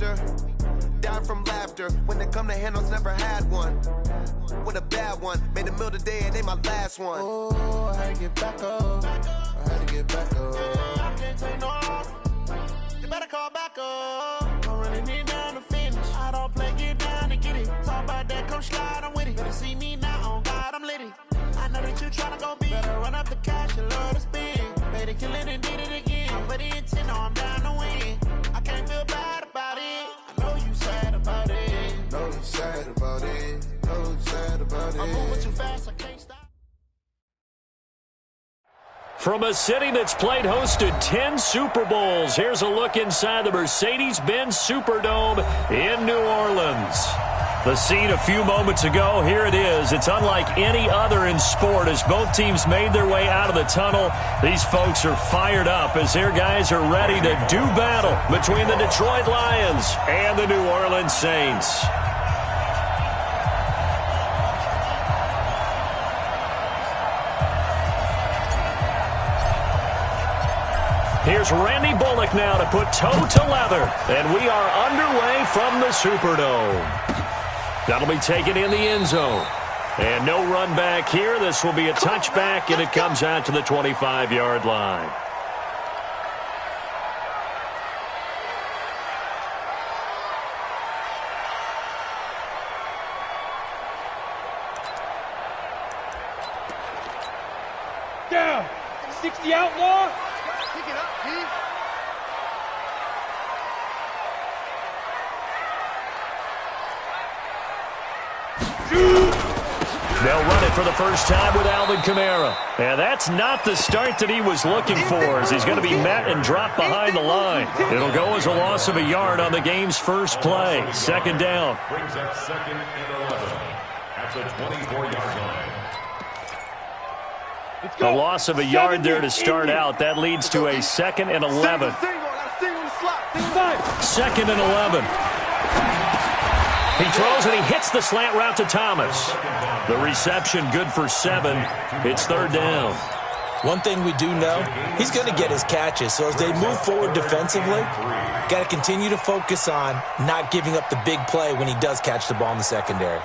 faster. Die from laughter. When it come to handles, never had one. With a bad one. Made a meal today and they my last one. Oh, I had to get back up. I had to get back up. I can't take no off. You better call back up. Don't really need down to finish. I don't play, get down to get it. Talk about that, come slide, I'm with it. Better see me now, on God, I'm litty. I know that you tryna go big. Better run up the cash, you love to spend. Better kill it and did it again. I put in 10, I'm down to win. I can't feel bad about it. I know you sad about it. Know you sad about it. Know you sad about it. I'm moving too fast, I can't stop. From a city that's played host to 10 Super Bowls, here's a look inside the Mercedes-Benz Superdome in New Orleans. The scene a few moments ago, here it is. It's unlike any other in sport as both teams made their way out of the tunnel. These folks are fired up as their guys are ready to do battle between the Detroit Lions and the New Orleans Saints. Here's Randy Bullock now to put toe to leather. And we are underway from the Superdome. That'll be taken in the end zone. And no run back here. This will be a touchback, and it comes out to the 25-yard line. Down. 60 outlaw. Pick it up, Keith. They'll run it for the first time with Alvin Kamara. And that's not the start that he was looking for, as he's going to be met and dropped behind the line. It'll go as a loss of a yard on the game's first play. Second down. Brings up 2nd and 11 at the 24-yard line. The loss of a yard there to start out. That leads to a 2nd and 11. 2nd and 11. He throws and he hits the slant route to Thomas. The reception good for 7. It's 3rd down. One thing we do know, he's going to get his catches. So as they move forward defensively, got to continue to focus on not giving up the big play when he does catch the ball in the secondary.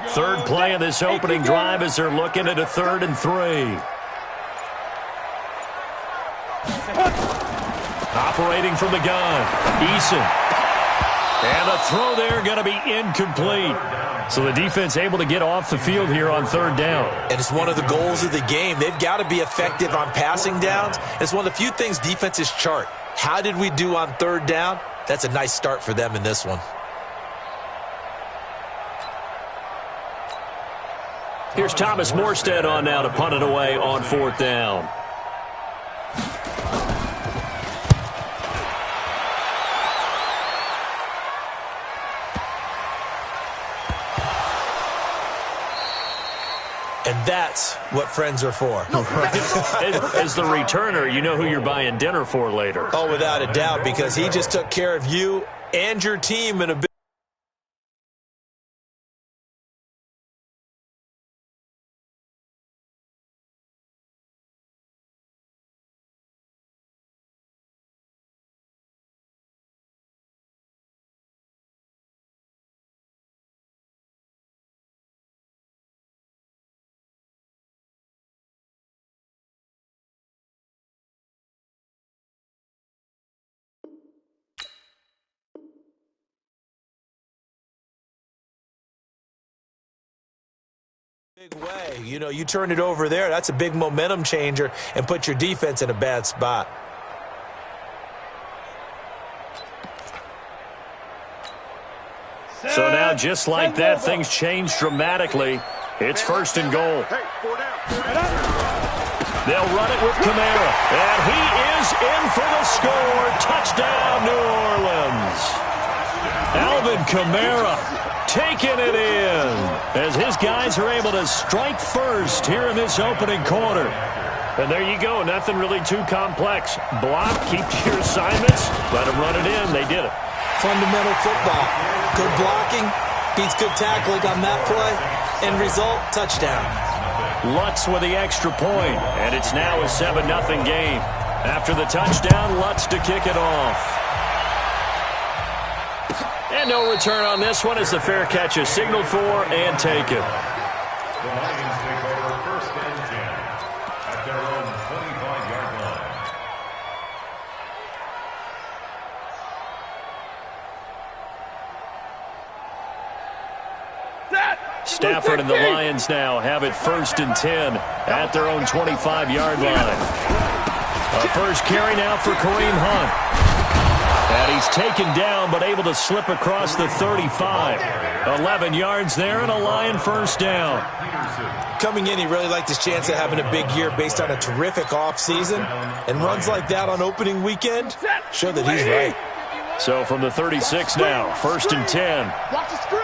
Third play of this opening drive as they're looking at a 3rd and 3. Operating from the gun, Eason. And the throw there going to be incomplete. So the defense able to get off the field here on 3rd down. And it's one of the goals of the game. They've got to be effective on passing downs. It's one of the few things defenses chart. How did we do on 3rd down? That's a nice start for them in this one. Here's Thomas Morstead on now to punt it away on 4th down. And that's what friends are for. As the returner, you know who you're buying dinner for later. Oh, without a doubt, because he just took care of you and your team in a big Big way. You know, you turn it over there, that's a big momentum changer and put your defense in a bad spot. So now, just like that, things change dramatically. It's 1st and goal. They'll run it with Kamara, and he is in for the score. Touchdown, New Orleans. Alvin Kamara taking it in as his guys are able to strike first here in this opening quarter. And there you go, nothing really too complex. Block, keep to your assignments, let them run it in. They did it. Fundamental football. Good blocking, beats good tackling on that play. End result, touchdown. Lutz with the extra point, and it's now a 7-0 game. After the touchdown, Lutz to kick it off. And no return on this one as the fair catch is signaled for and taken. The Lions take over 1st and 10 at their own 25-yard line. Stafford and the Lions now have it 1st and 10 at their own 25-yard line. A first carry now for Kareem Hunt. And he's taken down but able to slip across the 35. 11 yards there and a Lion first down. Coming in, he really liked his chance of having a big year based on a terrific offseason. And runs like that on opening weekend show that he's right. So from the 36 now, 1st and 10. Watch the screen.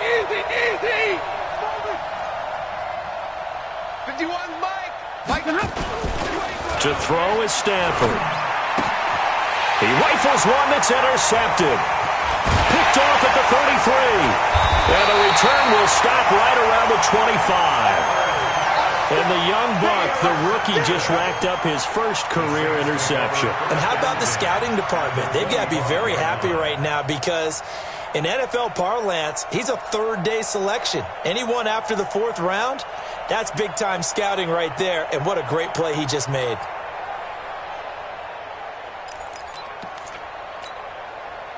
Easy. 51, Mike. To throw is Stafford. He rifles one that's intercepted. Picked off at the 33. And the return will stop right around the 25. And the young buck, the rookie, just racked up his first career interception. And how about the scouting department? They've got to be very happy right now because in NFL parlance, he's a third-day selection. Anyone after the 4th round, that's big-time scouting right there, and what a great play he just made.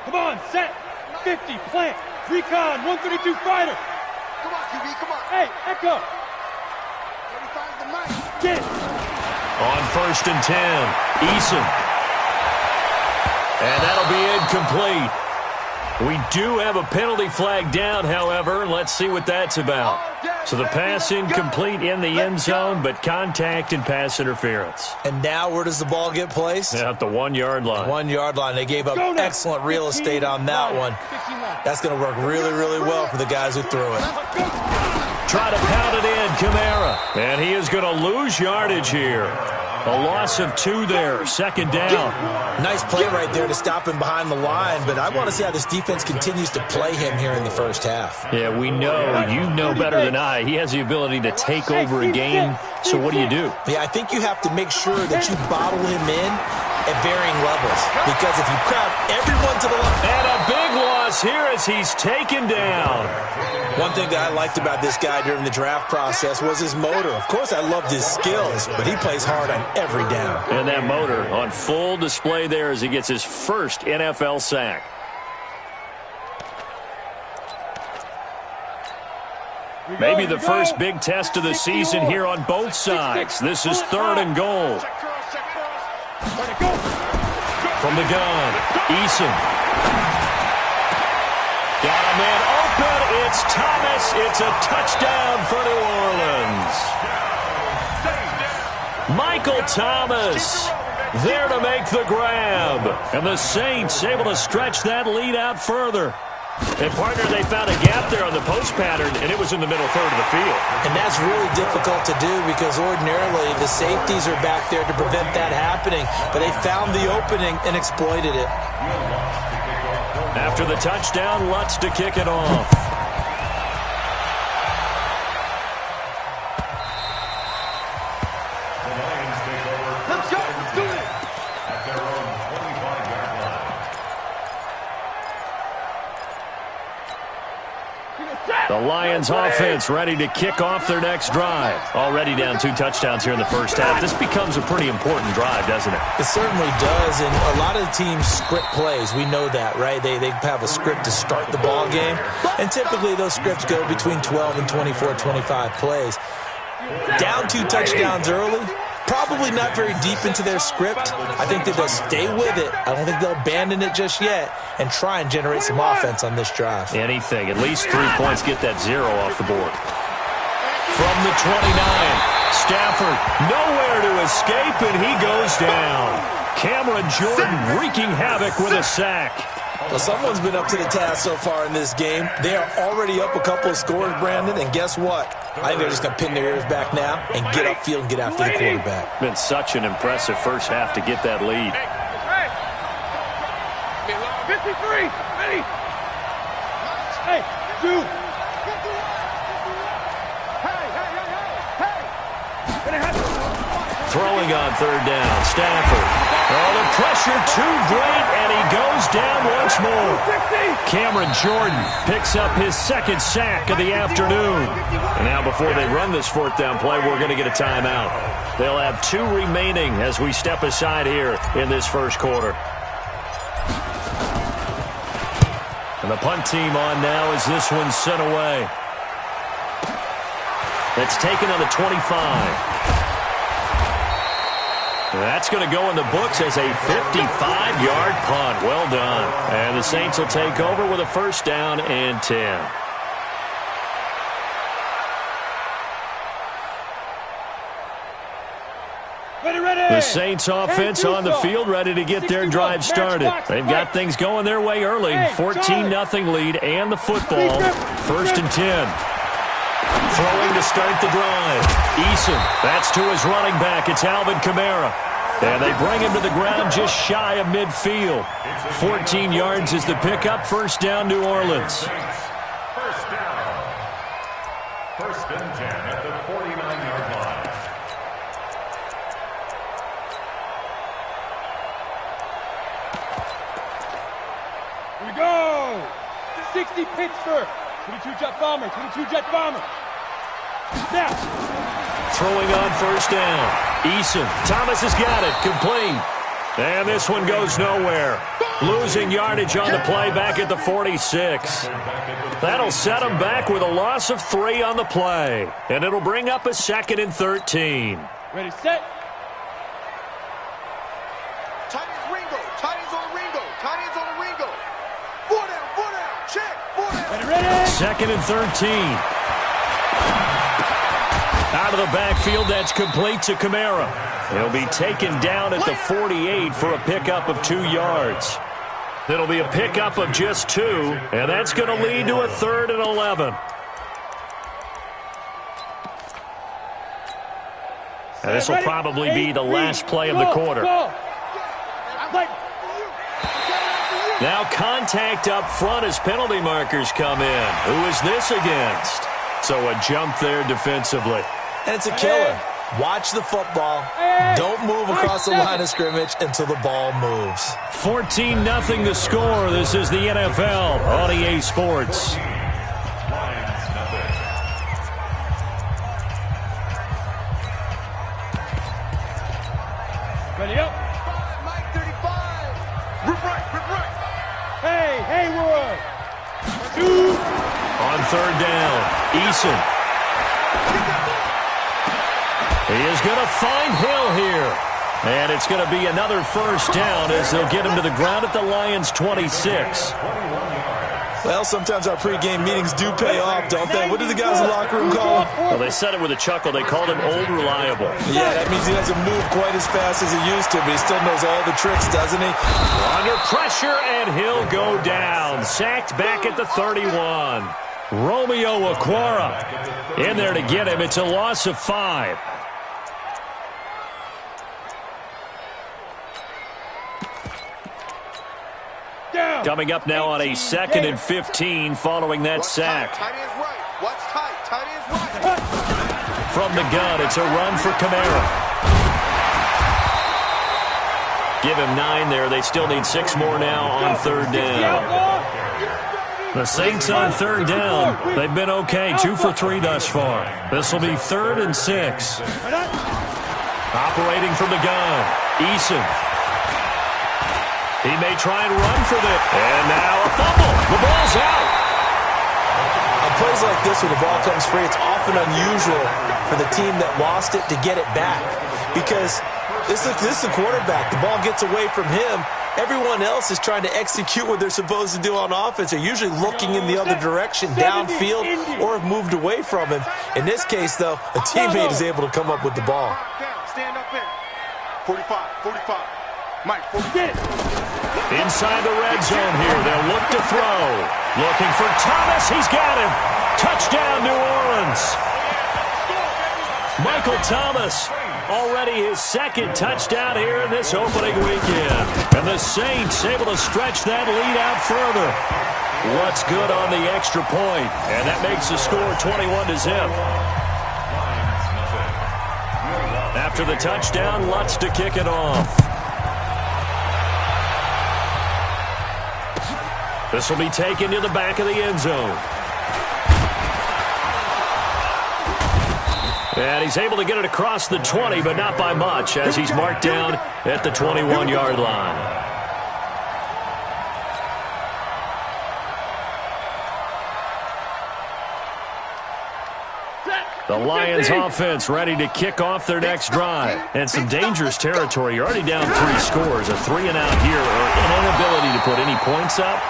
Come on, set. 50, plant. Recon, 132 fighter. Come on, QB, come on. Hey, Echo. 35's the mic. Get it. On 1st and 10, Eason. And that'll be incomplete. We do have a penalty flag down, however. Let's see what that's about. So the pass incomplete in the end zone, but contact and pass interference. And now where does the ball get placed? At the 1-yard line. 1-yard line. They gave up excellent real estate on that one. That's going to work really, really well for the guys who threw it. Try to pound it in, Kamara. And he is going to lose yardage here. A loss of 2 there, 2nd down. Nice play right there to stop him behind the line, but I want to see how this defense continues to play him here in the first half. Yeah, we know, you know better than I, he has the ability to take over a game, so what do? Yeah, I think you have to make sure that you bottle him in at varying levels, because if you crowd everyone to the left. And a big loss here as he's taken down. One thing that I liked about this guy during the draft process was his motor. Of course, I loved his skills, but he plays hard on every down. And that motor on full display there as he gets his first NFL sack. Maybe the first big test of the season here on both sides. This is 3rd and goal. From the gun, Eason. Got a man open. It's Thomas. It's a touchdown for New Orleans. Michael Thomas there to make the grab. And the Saints able to stretch that lead out further. And, partner, they found a gap there on the post pattern, and it was in the middle 3rd of the field. And that's really difficult to do because ordinarily the safeties are back there to prevent that happening. But they found the opening and exploited it. After the touchdown, Lutz to kick it off. The Lions take over 1st and 10 at their own 25-yard line. The Lions offense ready to kick off their next drive. Already down 2 touchdowns here in the first half. This becomes a pretty important drive, doesn't it? It certainly does, and a lot of the teams script plays. We know that, right? They have a script to start the ball game, and typically those scripts go between 12 and 24, 25 plays. Down 2 touchdowns early, probably not very deep into their script. I think that they'll stay with it. I don't think they'll abandon it just yet and try and generate some offense on this drive. Anything. At least 3 points, get that 0 off the board. From the 29, Stafford nowhere to escape, and he goes down. Cameron Jordan wreaking havoc with a sack. Well, someone's been up to the task so far in this game. They are already up a couple of scores, Brandon, and guess what? I think they're just going to pin their ears back now and get upfield and get after the quarterback. Been such an impressive first half to get that lead. 53, ready? Hey, 2. Throwing on 3rd down, Stafford. Oh, the pressure too great, and he goes down once more. Cameron Jordan picks up his 2nd sack of the afternoon. And now before they run this 4th down play, we're going to get a timeout. They'll have 2 remaining as we step aside here in this first quarter. And the punt team on now as this one's sent away. It's taken on the 25. That's going to go in the books as a 55-yard punt. Well done. And the Saints will take over with a 1st down and 10. The Saints offense on the field ready to get their drive started. They've got things going their way early. 14-0 lead and the football. 1st and 10. Throwing to start the drive. Eason, that's to his running back. It's Alvin Kamara. And they bring him to the ground just shy of midfield. 14 yards is the pickup. 1st down, New Orleans. 1st down. 1st and 10 at the 49-yard line. Here we go. 60 Pittsburgh. 22 jet bomber. 22 jet bomber. Now. Throwing on 1st down. Eason. Thomas has got it. Complete. And this one goes nowhere. Losing yardage on the play back at the 46. That'll set him back with a loss of 3 on the play. And it'll bring up a 2nd and 13. Ready, set. Tight ends Ringo. Tight ends on Ringo. Tight ends on Ringo. 4 down. Check. 4 down. Ready. 2nd and 13. Out of the backfield, that's complete to Kamara. He'll be taken down at the 48 for a pickup of 2 yards. It'll be a pickup of just 2, and that's going to lead to a 3rd and 11. And this will probably be the last play of the quarter. Now contact up front as penalty markers come in. Who is this against? So a jump there defensively. And it's a killer. Watch the football. Don't move across the line of scrimmage until the ball moves. 14-0 the score. This is the NFL on EA Sports. Ready up. Mike 35. Rip right. Hey, Haywood. 2. On 3rd down, Eason. He is going to find Hill here. And it's going to be another 1st down as they'll get him to the ground at the Lions' 26. Well, sometimes our pregame meetings do pay off, don't they? What do the guys in the locker room call him? Well, they said it with a chuckle. They called him Old Reliable. Yeah, that means he doesn't move quite as fast as he used to, but he still knows all the tricks, doesn't he? Under pressure, and he'll go down. Sacked back at the 31. Romeo Okwara in there to get him. It's a loss of 5. Coming up now on a 2nd and 15 following that sack. Tight ends right. Watch tight. Tight ends right. From the gun, it's a run for Kamara. Give him 9 there. They still need 6 more now on 3rd down. The Saints on third down. They've been okay, 2 for 3 thus far. This will be 3rd and 6. Operating from the gun, Eason. He may try and run for this. And now a fumble. The ball's out. On plays like this where the ball comes free, it's often unusual for the team that lost it to get it back. Because this is the quarterback. The ball gets away from him. Everyone else is trying to execute what they're supposed to do on offense. They're usually looking in the other direction, downfield, or have moved away from him. In this case, though, a teammate is able to come up with the ball. Stand up in. 45. Mike, 40. Inside the red zone here. They'll look to throw. Looking for Thomas. He's got him. Touchdown, New Orleans. Michael Thomas. Already his 2nd touchdown here in this opening weekend. And the Saints able to stretch that lead out further. What's good on the extra point? And that makes the score 21-0. After the touchdown, Lutz to kick it off. This will be taken to the back of the end zone. And he's able to get it across the 20, but not by much, as he's marked down at the 21-yard line. The Lions offense ready to kick off their next drive. And some dangerous territory. You're already down 3 scores. A 3-and-out here, or an inability to put any points up.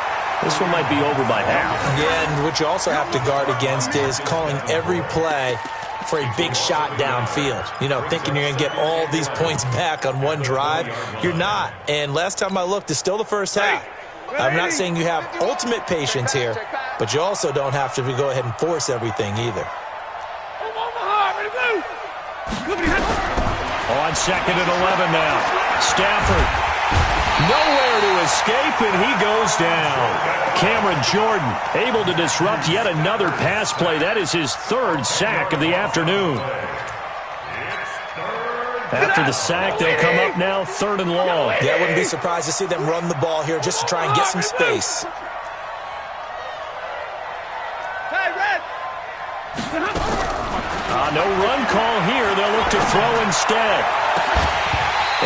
This one might be over by half. Yeah, and what you also have to guard against is calling every play for a big shot downfield. You know, thinking you're going to get all these points back on one drive. You're not. And last time I looked, it's still the first half. I'm not saying you have ultimate patience here, but you also don't have to go ahead and force everything either. On 2nd and 11 now. Stafford. Nowhere to escape, and he goes down. Cameron Jordan able to disrupt yet another pass play. That is his 3rd sack of the afternoon. After the sack, they'll come up now 3rd and long. Yeah, I wouldn't be surprised to see them run the ball here just to try and get some space. No run call here. They'll look to throw instead.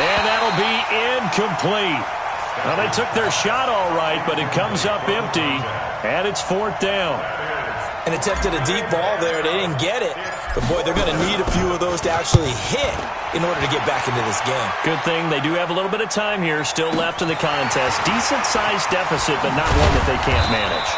And that'll be incomplete. Well, they took their shot all right, but it comes up empty, and it's 4th down. And attempted a deep ball there. They didn't get it. But, boy, they're going to need a few of those to actually hit in order to get back into this game. Good thing they do have a little bit of time here still left in the contest. Decent-sized deficit, but not one that they can't manage.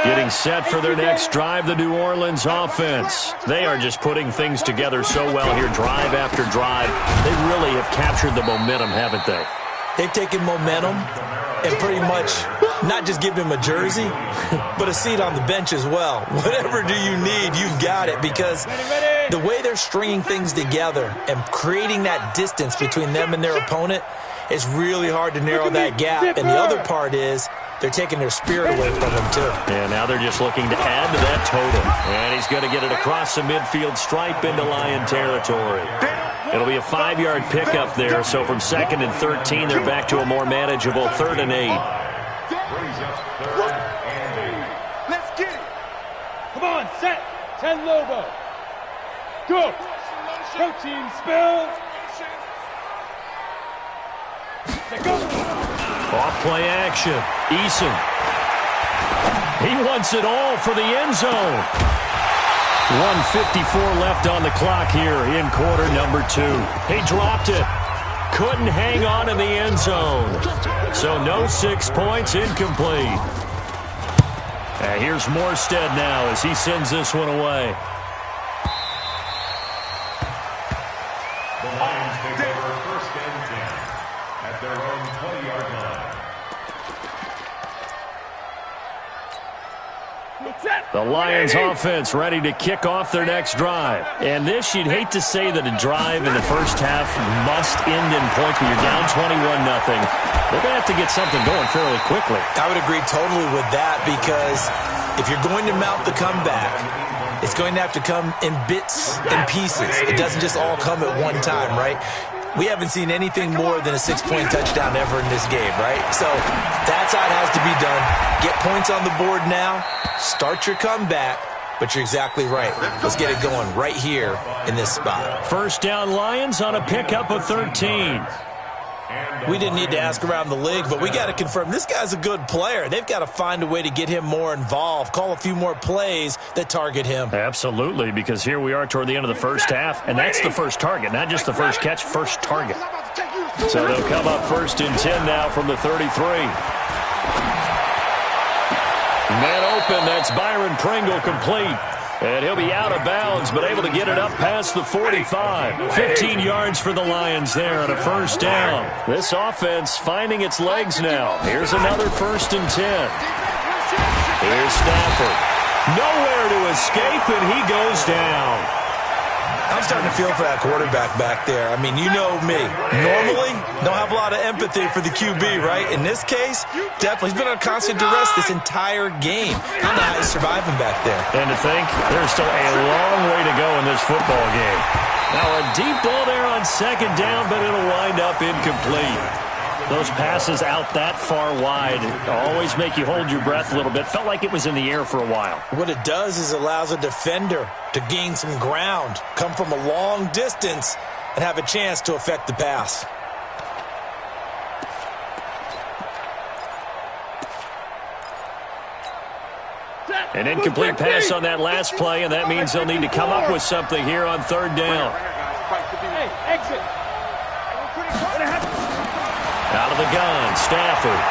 Getting set for their next drive, the New Orleans offense. They are just putting things together so well here, drive after drive. They really have captured the momentum, haven't they? They've taken momentum and pretty much not just given him a jersey, but a seat on the bench as well. Whatever do you need, you've got it, because the way they're stringing things together and creating that distance between them and their opponent, it's really hard to narrow that gap. And the other part is they're taking their spirit away from them, too. And now they're just looking to add to that total. And he's going to get it across the midfield stripe into Lion territory. It'll be a 5-yard pickup there. So from 2nd and 13, they're back to a more manageable 3rd and 8. Let's get it. Come on, set. 10 Lobo. Go. Protein spill. Go. Off play action. Eason. He wants it all for the end zone. 1:54 left on the clock here in quarter number 2. He dropped it. Couldn't hang on in the end zone. So no 6 points, incomplete. Here's Morstead now as he sends this one away. The Lions take over 1st and 10 at their own 20-yard line. The Lions offense ready to kick off their next drive. And this, you'd hate to say that a drive in the first half must end in points when you're down 21-0. They're going to have to get something going fairly quickly. I would agree totally with that, because if you're going to mount the comeback, it's going to have to come in bits and pieces. It doesn't just all come at one time, right? We haven't seen anything more than a 6-point touchdown ever in this game, right? So that's how it has to be done. Get points on the board now. Start your comeback. But you're exactly right. Let's get it going right here in this spot. First down Lions on a pickup of 13. We didn't need to ask around the league, but we got to confirm this guy's a good player. They've got to find a way to get him more involved, call a few more plays that target him. Absolutely, because here we are toward the end of the first half, and that's the first target, not just the first catch, first target. So they'll come up first and 10 now from the 33. Man open, that's Byron Pringle complete. And he'll be out of bounds, but able to get it up past the 45. 15 yards for the Lions there on a first down. This offense finding its legs now. Here's another first and 10. Here's Stafford. Nowhere to escape, and he goes down. I'm starting to feel for that quarterback back there. I mean, you know me. Normally, don't have a lot of empathy for the QB, right? In this case, definitely. He's been on constant duress this entire game. I don't know how he's surviving back there. And to think, there's still a long way to go in this football game. Now a deep ball there on second down, but it'll wind up incomplete. Those passes out that far wide always make you hold your breath a little bit. Felt like it was in the air for a while. What it does is it allows a defender to gain some ground, come from a long distance, and have a chance to affect the pass. An incomplete pass on that last play, and that means they'll need to come up with something here on third down. Hey, exit. Out of the gun, Stafford.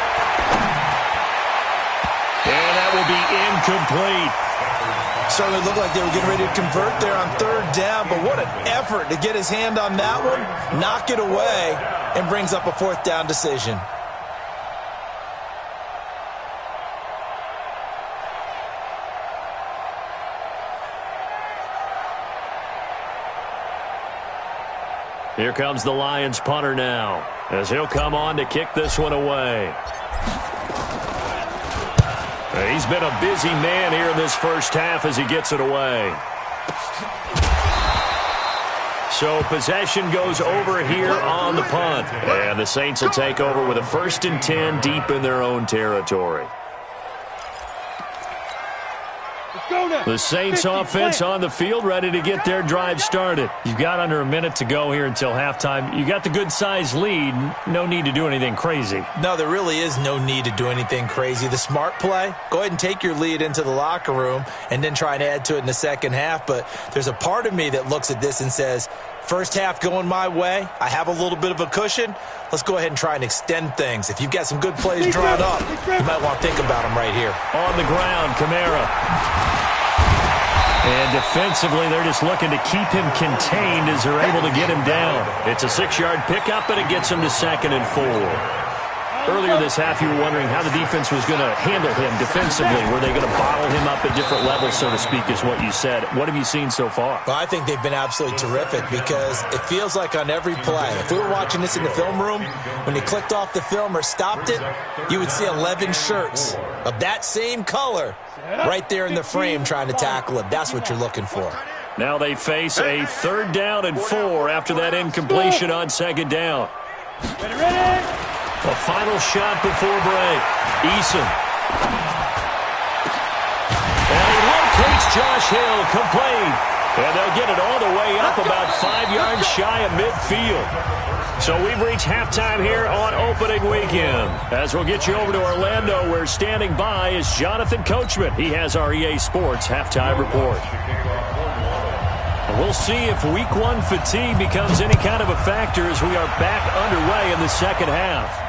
And that will be incomplete. Certainly looked like they were getting ready to convert there on third down, but what an effort to get his hand on that one, knock it away, and brings up a fourth down decision. Here comes the Lions punter now, as he'll come on to kick this one away. He's been a busy man here in this first half as he gets it away. So possession goes over here on the punt. And the Saints will take over with a first and 10 deep in their own territory. The Saints offense on the field, ready to get their drive started. You've got under a minute to go here until halftime. You got the good-sized lead. No need to do anything crazy. No, there really is no need to do anything crazy. The smart play, go ahead and take your lead into the locker room and then try and add to it in the second half. But there's a part of me that looks at this and says, first half going my way, I have a little bit of a cushion. Let's go ahead and try and extend things. If you've got some good plays drawn up, you might want to think about them right here. On the ground, Kamara. And defensively, they're just looking to keep him contained as they're able to get him down. It's a 6-yard pickup, and it gets him to 2nd and 4. Earlier this half, you were wondering how the defense was going to handle him defensively. Were they going to bottle him up at different levels, so to speak, is what you said. What have you seen so far? Well, I think they've been absolutely terrific because it feels like on every play, if we were watching this in the film room, when you clicked off the film or stopped it, you would see 11 shirts of that same color right there in the frame trying to tackle him. That's what you're looking for. Now they face a 3rd down and 4 after that incompletion on 2nd down. Ready? A final shot before break. Eason. And he locates Josh Hill, complete. And they'll get it all the way up about 5 yards shy of midfield. So we've reached halftime here on opening weekend. As we'll get you over to Orlando, where standing by is Jonathan Coachman. He has our EA Sports halftime report. And we'll see if week 1 fatigue becomes any kind of a factor as we are back underway in the second half.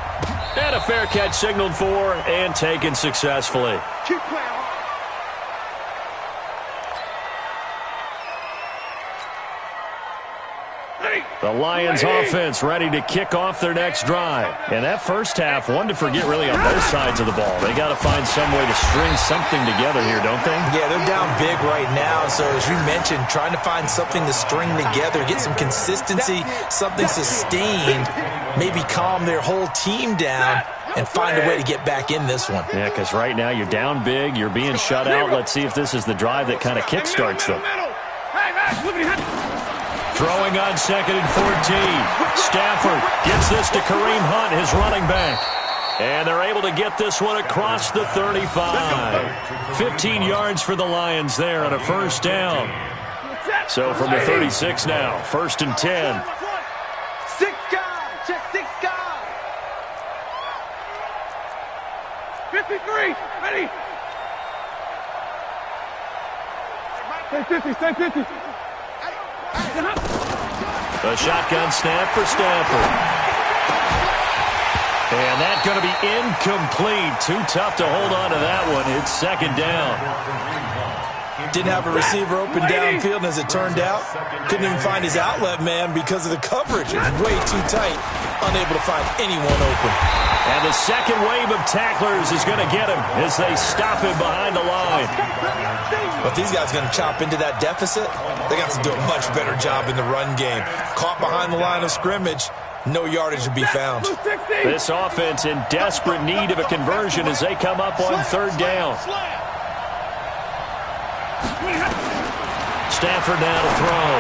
And a fair catch signaled for and taken successfully. Keep playing. The Lions offense ready to kick off their next drive. And that first half, one to forget really on both sides of the ball. They got to find some way to string something together here, don't they? Yeah, they're down big right now. So as you mentioned, trying to find something to string together, get some consistency, something sustained, maybe calm their whole team down and find a way to get back in this one. Yeah, because right now you're down big, you're being shut out. Let's see if this is the drive that kind of kickstarts them. Throwing on 2nd and 14. Stafford gets this to Kareem Hunt, his running back. And they're able to get this one across the 35. 15 yards for the Lions there on a first down. So from the 36 now, 1st and 10. 6 guys. Check 6 guys. 53. Ready. Stay 50. Stay 50. A shotgun snap for Stafford. And that's going to be incomplete. Too tough to hold on to that one. It's 2nd down. Didn't have a receiver open downfield, and as it turned out, couldn't even find his outlet man because of the coverage. It's way too tight, unable to find anyone open. And the second wave of tacklers is going to get him as they stop him behind the line. But these guys are going to chop into that deficit. They got to do a much better job in the run game. Caught behind the line of scrimmage, no yardage to be found. This offense in desperate need of a conversion as they come up on 3rd down. Stafford now to throw.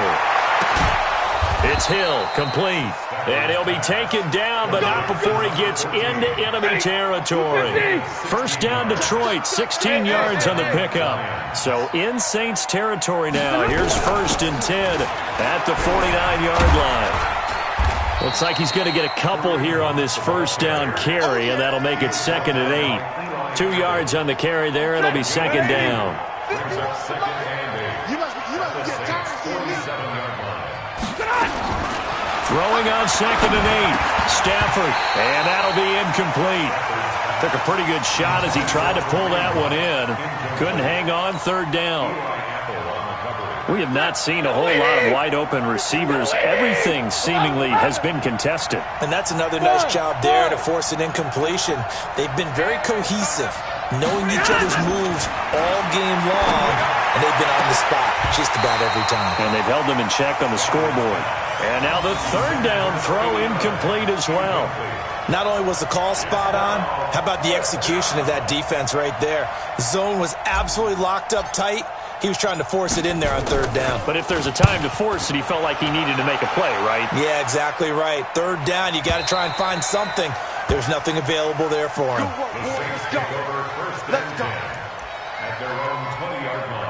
It's Hill, complete. And he'll be taken down, but not before he gets into enemy territory. First down, Detroit, 16 yards on the pickup. So in Saints territory now. Here's 1st and 10 at the 49-yard line. Looks like he's going to get a couple here on this first down carry, and that'll make it 2nd and 8. 2 yards on the carry there. It'll be 2nd down. Brings up 2nd and 8. You must get tired of seeing me. 47-yard line. Throwing on 2nd and 8. Stafford, and that'll be incomplete. Took a pretty good shot as he tried to pull that one in. Couldn't hang on 3rd down. We have not seen a whole lot of wide-open receivers. Everything seemingly has been contested. And that's another nice job there to force an incompletion. They've been very cohesive, knowing each other's moves all game long, and they've been on the spot just about every time. And they've held them in check on the scoreboard. And now the 3rd down throw incomplete as well. Not only was the call spot on, how about the execution of that defense right there? The zone was absolutely locked up tight. He was trying to force it in there on 3rd down. But if there's a time to force it, he felt like he needed to make a play, right? Yeah, exactly right. 3rd down, you got to try and find something. There's nothing available there for him. Let's go. 1st and 10 at their own 20-yard line.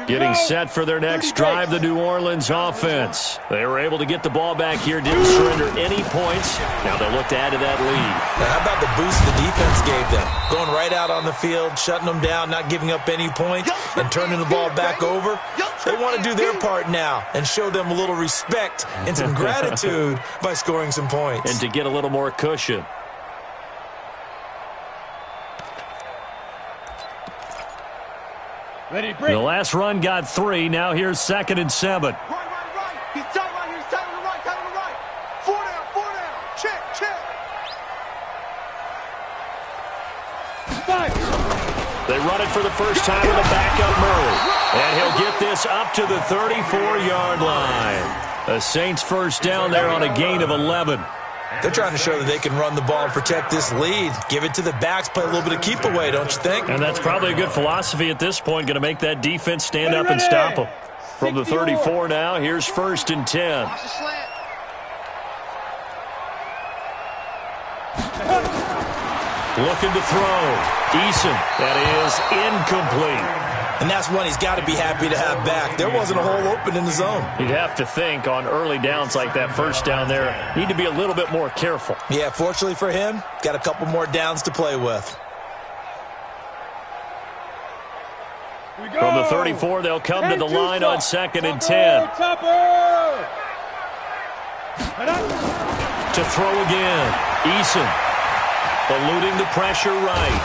Getting set for their next drive, the New Orleans offense. They were able to get the ball back here, didn't surrender any points. Now they'll look to add to that lead. Now, how about the boost the defense gave them? Going right out on the field, shutting them down, not giving up any points, and turning the ball back over. They want to do their part now and show them a little respect and some gratitude by scoring some points. And to get a little more cushion. Ready, break. The last run got 3. Now here's 2nd and 7. Right. He's tight right here. He's tight on the right. Tight on the right. 4 down. Check. 5. They run it for the first time with a backup Murray. And he'll get this up to the 34-yard line. A Saints first down there on a gain of 11. They're trying to show that they can run the ball and protect this lead. Give it to the backs, play a little bit of keep away, don't you think? And that's probably a good philosophy at this point, going to make that defense stand up and stop them. From the 34 now, here's 1st and 10. Looking to throw. Eason, that is incomplete. And that's one he's got to be happy to have back. There wasn't a hole open in the zone. You'd have to think on early downs like that first down there, need to be a little bit more careful. Yeah, fortunately for him, got a couple more downs to play with. From the 34, they'll come to the line on 2nd and 10. To throw again. Eason eluding the pressure right.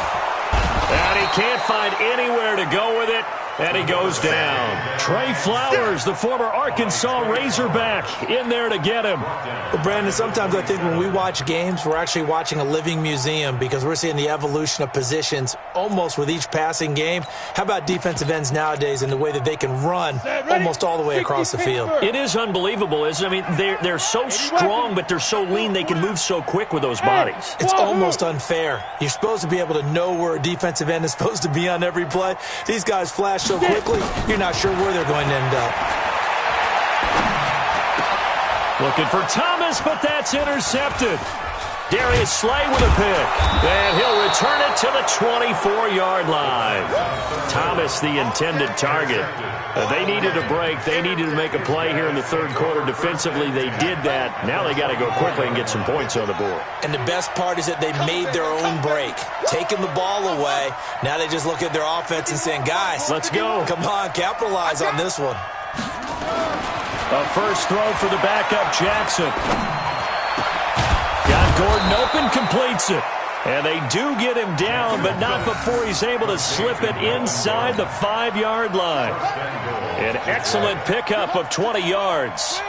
And he can't find anywhere to go with it. And he goes down. Trey Flowers, the former Arkansas Razorback, in there to get him. Well, Brandon, sometimes I think when we watch games, we're actually watching a living museum because we're seeing the evolution of positions almost with each passing game. How about defensive ends nowadays and the way that they can run almost all the way across the field? It is unbelievable, isn't it? I mean, they're so strong, but they're so lean, they can move so quick with those bodies. It's almost unfair. You're supposed to be able to know where a defensive end is supposed to be on every play. These guys flash so quickly, you're not sure where they're going to end up. Looking for Thomas, but that's intercepted. Darius Slay with a pick, and he'll return it to the 24-yard line. Thomas, the intended target. They needed a break. They needed to make a play here in the third quarter. Defensively, they did that. Now they got to go quickly and get some points on the board. And the best part is that they made their own break, taking the ball away. Now they just look at their offense and saying, guys, let's go. Come on, capitalize on this one. A first throw for the backup, Jackson. Got Gordon open, completes it. And they do get him down, but not before he's able to slip it inside the 5-yard line. An excellent pickup of 20 yards.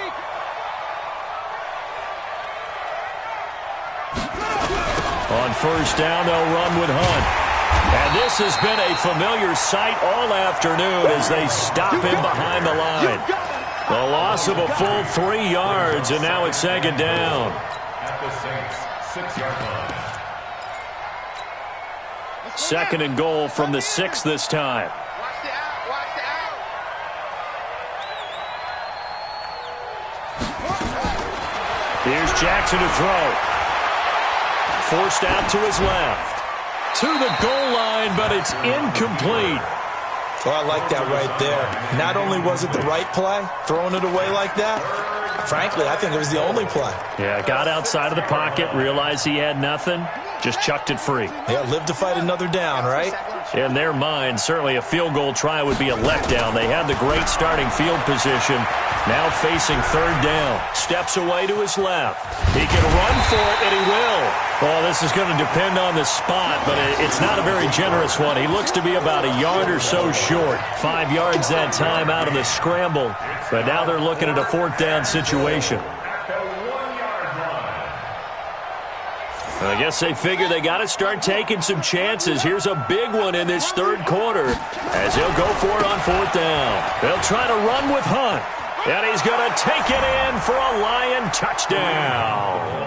On first down, they'll run with Hunt. And this has been a familiar sight all afternoon as they stop him behind the line. The loss of a full 3 yards, and now it's 2nd down. At the Saints' 6-yard line. 2nd and goal from the 6 this time. Watch the out, watch the out. Here's Jackson to throw. Forced out to his left. To the goal line, but it's incomplete. Oh, I like that right there. Not only was it the right play, throwing it away like that, frankly, I think it was the only play. Yeah, got outside of the pocket, realized he had nothing, just chucked it free. Yeah, live to fight another down, right? In their mind, certainly a field goal try would be a letdown. They had the great starting field position. Now facing 3rd down. Steps away to his left. He can run for it, and he will. Well, this is going to depend on the spot, but it's not a very generous one. He looks to be about a yard or so short. 5 yards that time out of the scramble. But now they're looking at a 4th down situation. I guess they figure they got to start taking some chances. Here's a big one in this 3rd quarter as he'll go for it on 4th down. They'll try to run with Hunt, and he's going to take it in for a Lion touchdown.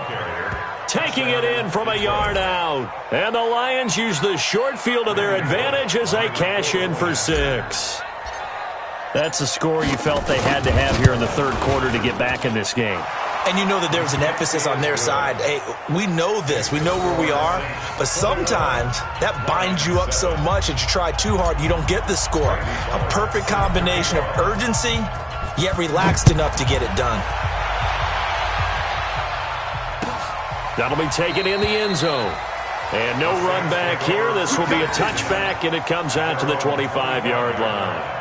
Taking it in from a yard out. And the Lions use the short field to their advantage as they cash in for 6. That's a score you felt they had to have here in the 3rd quarter to get back in this game. And you know that there was an emphasis on their side. Hey, we know this. We know where we are. But sometimes that binds you up so much that you try too hard, you don't get the score. A perfect combination of urgency, yet relaxed enough to get it done. That'll be taken in the end zone. And no run back here. This will be a touchback, and it comes out to the 25-yard line.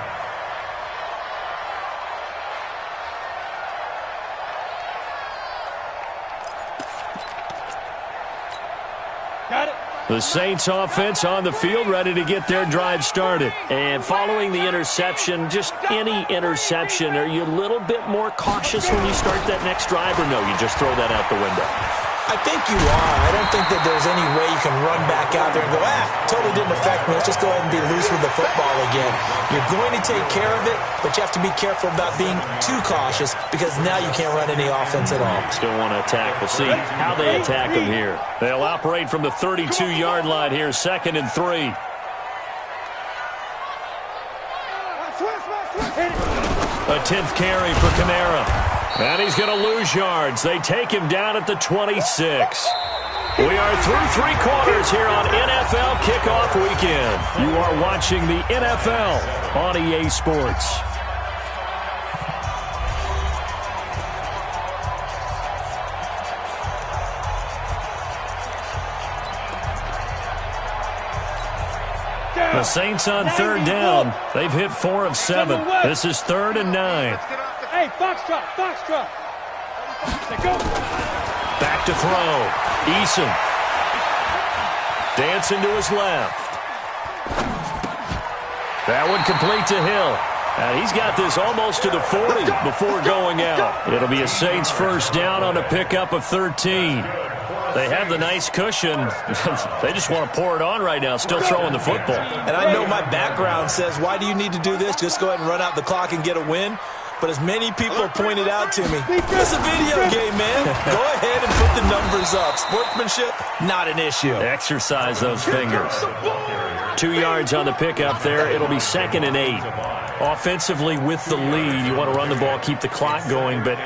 The Saints offense on the field, ready to get their drive started. And following the interception, just any interception, are you a little bit more cautious when you start that next drive, or no, you just throw that out the window? I think you are. I don't think that there's any way you can run back out there and go, totally didn't affect me. Let's just go ahead and be loose with the football again. You're going to take care of it, but you have to be careful about being too cautious because now you can't run any offense at all. Still want to attack. We'll see how they attack them here. They'll operate from the 32-yard line here, 2nd and 3. A 10th carry for Kamara. And he's going to lose yards. They take him down at the 26. We are through 3 quarters here on NFL Kickoff Weekend. You are watching the NFL on EA Sports. The Saints on third down. They've hit 4 of 7. This is 3rd and 9. Hey, foxtrot, foxtrot. Go. Back to throw. Eason. Dancing to his left. That one complete to Hill. And he's got this almost to the 40 before going out. It'll be a Saints first down on a pickup of 13. They have the nice cushion. They just want to pour it on right now, still throwing the football. And I know my background says, why do you need to do this? Just go ahead and run out the clock and get a win. But as many people pointed out to me, it's a video game, man. Go ahead and put the numbers up. Sportsmanship, not an issue. Exercise those fingers. 2 yards on the pickup there. It'll be 2nd and 8. Offensively with the lead, you want to run the ball, keep the clock going, but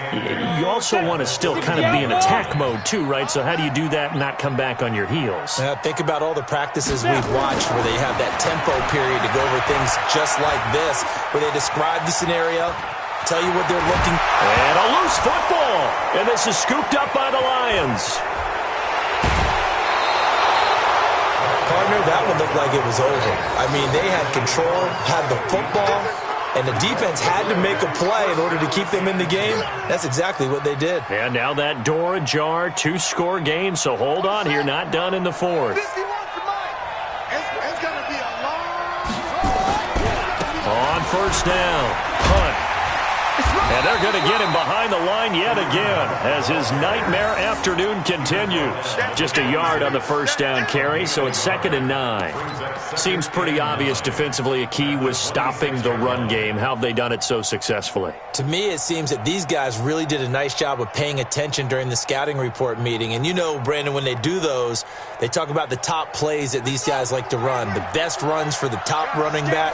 you also want to still kind of be in attack mode too, right? So how do you do that and not come back on your heels? Think about all the practices we've watched where they have that tempo period to go over things just like this, where they describe the scenario, tell you what they're looking. And a loose football. And this is scooped up by the Lions. Partner, that one looked like it was over. I mean, they had control, had the football, and the defense had to make a play in order to keep them in the game. That's exactly what they did. And now that door ajar, 2-score game, so hold on here, not done in the 4th. It's going to be a On first down, punt. And they're going to get him behind the line yet again as his nightmare afternoon continues. Just a yard on the first down carry, so it's 2nd and 9. Seems pretty obvious defensively a key was stopping the run game. How have they done it so successfully? To me, it seems that these guys really did a nice job of paying attention during the scouting report meeting. And you know, Brandon, when they do those, they talk about the top plays that these guys like to run. The best runs for the top running back,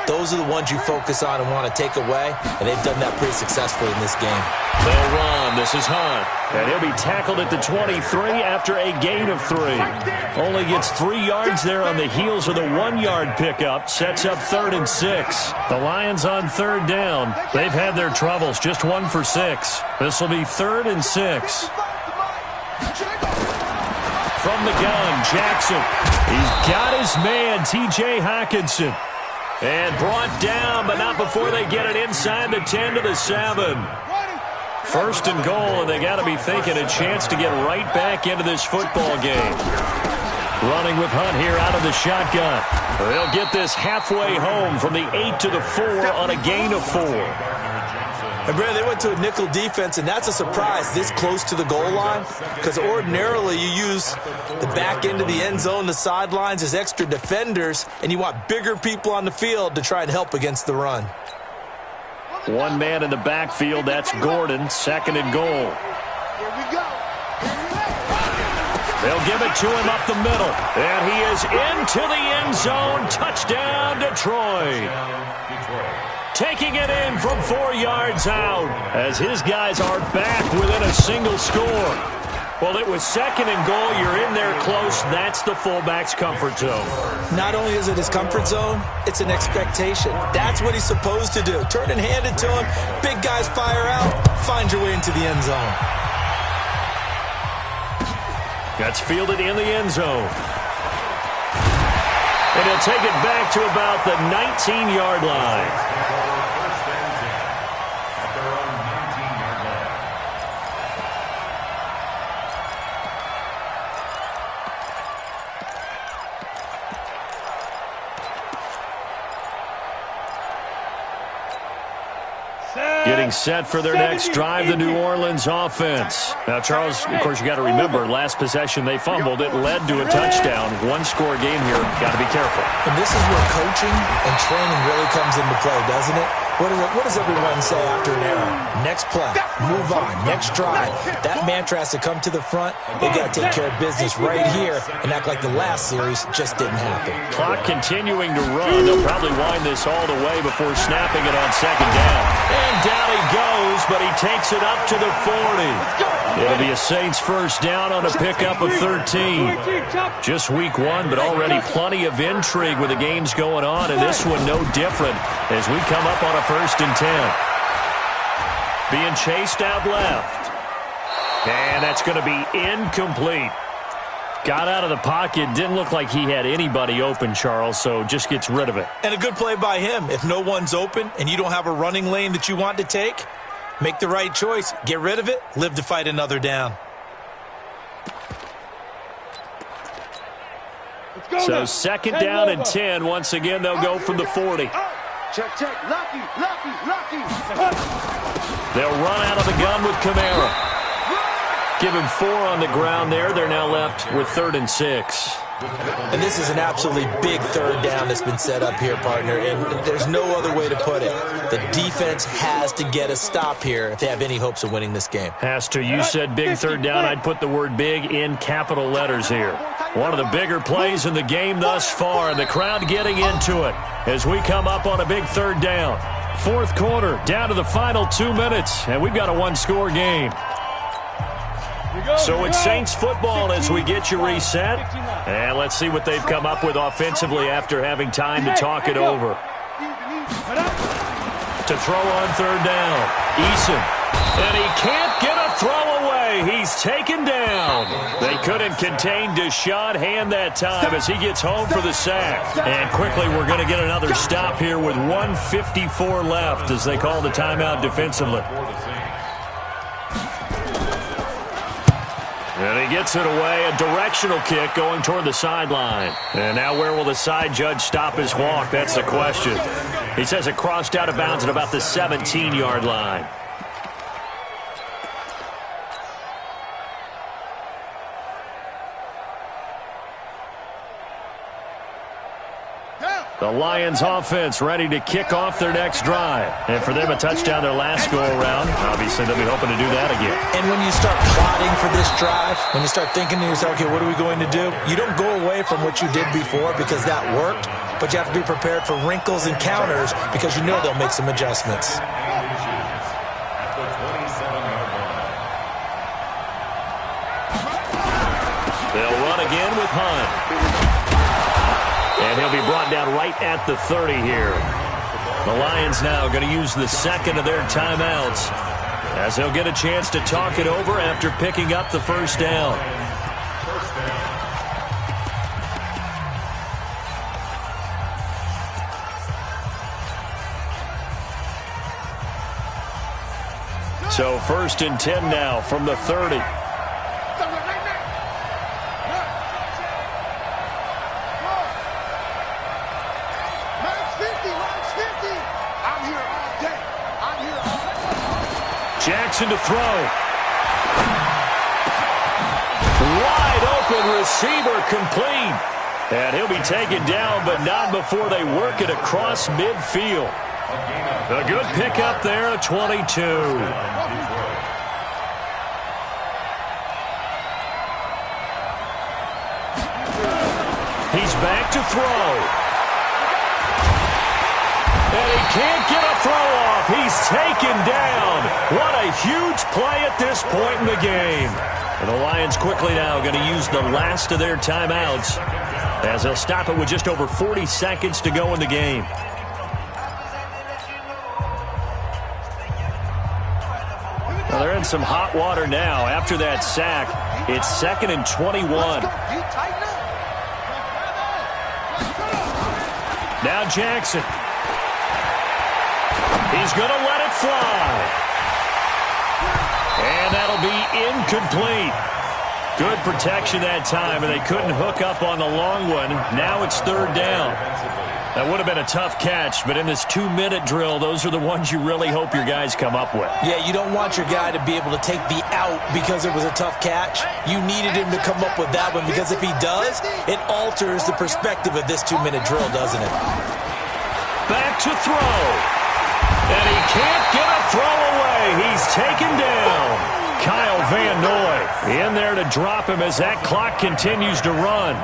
those are the ones you focus on and want to take away. And they've done that pretty successfully in this game. They'll run. This is Hunt. And he'll be tackled at the 23 after a gain of 3. Only gets 3 yards there on the heels of the 1-yard pickup. Sets up 3rd and 6. The Lions on third down. They've had their troubles. Just 1 for 6. This will be 3rd and 6. From the gun, Jackson. He's got his man, T.J. Hockenson. And brought down, but not before they get it inside the 10 to the 7. 1st and goal, and they got to be thinking a chance to get right back into this football game. Running with Hunt here out of the shotgun. They'll get this halfway home from the 8 to the 4 on a gain of 4. And Brad, they went to a nickel defense, and that's a surprise this close to the goal line, because ordinarily you use the back end of the end zone, the sidelines as extra defenders, and you want bigger people on the field to try and help against the run. 1 man in the backfield, that's Gordon, 2nd and goal. Here we go. They'll give it to him up the middle, and he is into the end zone. Touchdown, Detroit. Taking it in from 4 yards out as his guys are back within a single score. Well, it was 2nd and goal. You're in there close. That's the fullback's comfort zone. Not only is it his comfort zone, it's an expectation. That's what he's supposed to do. Turn and hand it to him. Big guys fire out. Find your way into the end zone. That's fielded in the end zone. And he'll take it back to about the 19-yard line. Getting set for their next drive, the New Orleans offense. Now, Charles, of course, you got to remember, last possession they fumbled. It led to a touchdown. 1-score game here. Got to be careful. And this is where coaching and training really comes into play, doesn't it? What does everyone say after an error? Next play, move on, next drive. That mantra has to come to the front. They got to take care of business right here and act like the last series just didn't happen. Clock continuing to run. They'll probably wind this all the way before snapping it on 2nd down. And down he goes, but he takes it up to the 40. It'll be a Saints first down on a pickup of 13. Just week 1, but already plenty of intrigue with the games going on, and this one no different as we come up on a 1st and 10. Being chased out left. And that's going to be incomplete. Got out of the pocket. Didn't look like he had anybody open, Charles, so just gets rid of it. And a good play by him. If no one's open and you don't have a running lane that you want to take, make the right choice. Get rid of it. Live to fight another down. So second down and 10. Once again, they'll go from the 40. Check, check. Lucky. They'll run out of the gun with Kamara. Give him 4 on the ground there. They're now left with 3rd and 6. And this is an absolutely big third down that's been set up here, partner, and there's no other way to put it. The defense has to get a stop here if they have any hopes of winning this game. Has to. You said big third down. I'd put the word big in capital letters here. One of the bigger plays in the game thus far, and the crowd getting into it as we come up on a big third down. 4th quarter, down to the final 2 minutes, and we've got a one-score game. So it's Saints football as we get you reset. And let's see what they've come up with offensively after having time to talk it over. To throw on 3rd down. Eason. And he can't get a throw away. He's taken down. They couldn't contain Deshaun Hand that time as he gets home for the sack. And quickly we're going to get another stop here with 1:54 left as they call the timeout defensively. And he gets it away, a directional kick going toward the sideline. And now where will the side judge stop his walk? That's the question. He says it crossed out of bounds at about the 17-yard line. The Lions offense ready to kick off their next drive. And for them, a touchdown their last go-around. Obviously, they'll be hoping to do that again. And when you start plotting for this drive, when you start thinking to yourself, okay, what are we going to do? You don't go away from what you did before because that worked, but you have to be prepared for wrinkles and counters because you know they'll make some adjustments. They'll run again with Hunt. And he'll be brought down right at the 30 here. The Lions now going to use the second of their timeouts as they'll get a chance to talk it over after picking up the first down. So 1st and 10 now from the 30. Jackson to throw. Wide open receiver complete. And he'll be taken down, but not before they work it across midfield. A good pickup there at 22. He's back to throw. And he can't get a throw off. He's taken down. What a huge play at this point in the game. And the Lions quickly now going to use the last of their timeouts as they'll stop it with just over 40 seconds to go in the game. Well, they're in some hot water now. After that sack, it's 2nd and 21. Now Jackson. He's going to let it fly. And that'll be incomplete. Good protection that time, and they couldn't hook up on the long one. Now it's 3rd down. That would have been a tough catch, but in this 2-minute drill, those are the ones you really hope your guys come up with. Yeah, you don't want your guy to be able to take the out because it was a tough catch. You needed him to come up with that one because if he does, it alters the perspective of this 2-minute drill, doesn't it? Back to throw. And he can't get a throw away. He's taken down. Kyle Van Noy in there to drop him as that clock continues to run.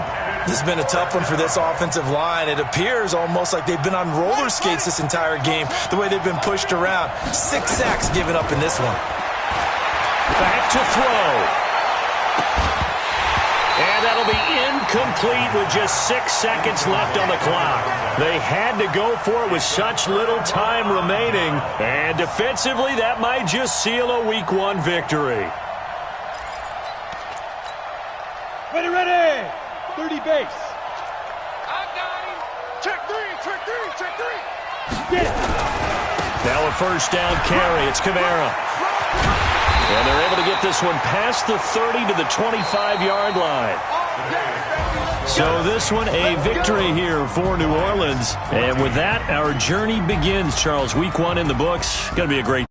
This has been a tough one for this offensive line. It appears almost like they've been on roller skates this entire game, the way they've been pushed around. 6 sacks given up in this one. Back to throw. And that'll be incomplete with just 6 seconds left on the clock. They had to go for it with such little time remaining. And defensively, that might just seal a Week 1 victory. Ready. 30 base. I got him. Check three. Get it. Now a first down carry. It's Kamara. And they're able to get this one past the 30 to the 25-yard line. So this one, a victory here for New Orleans. And with that, our journey begins, Charles. Week 1 in the books. Going to be a great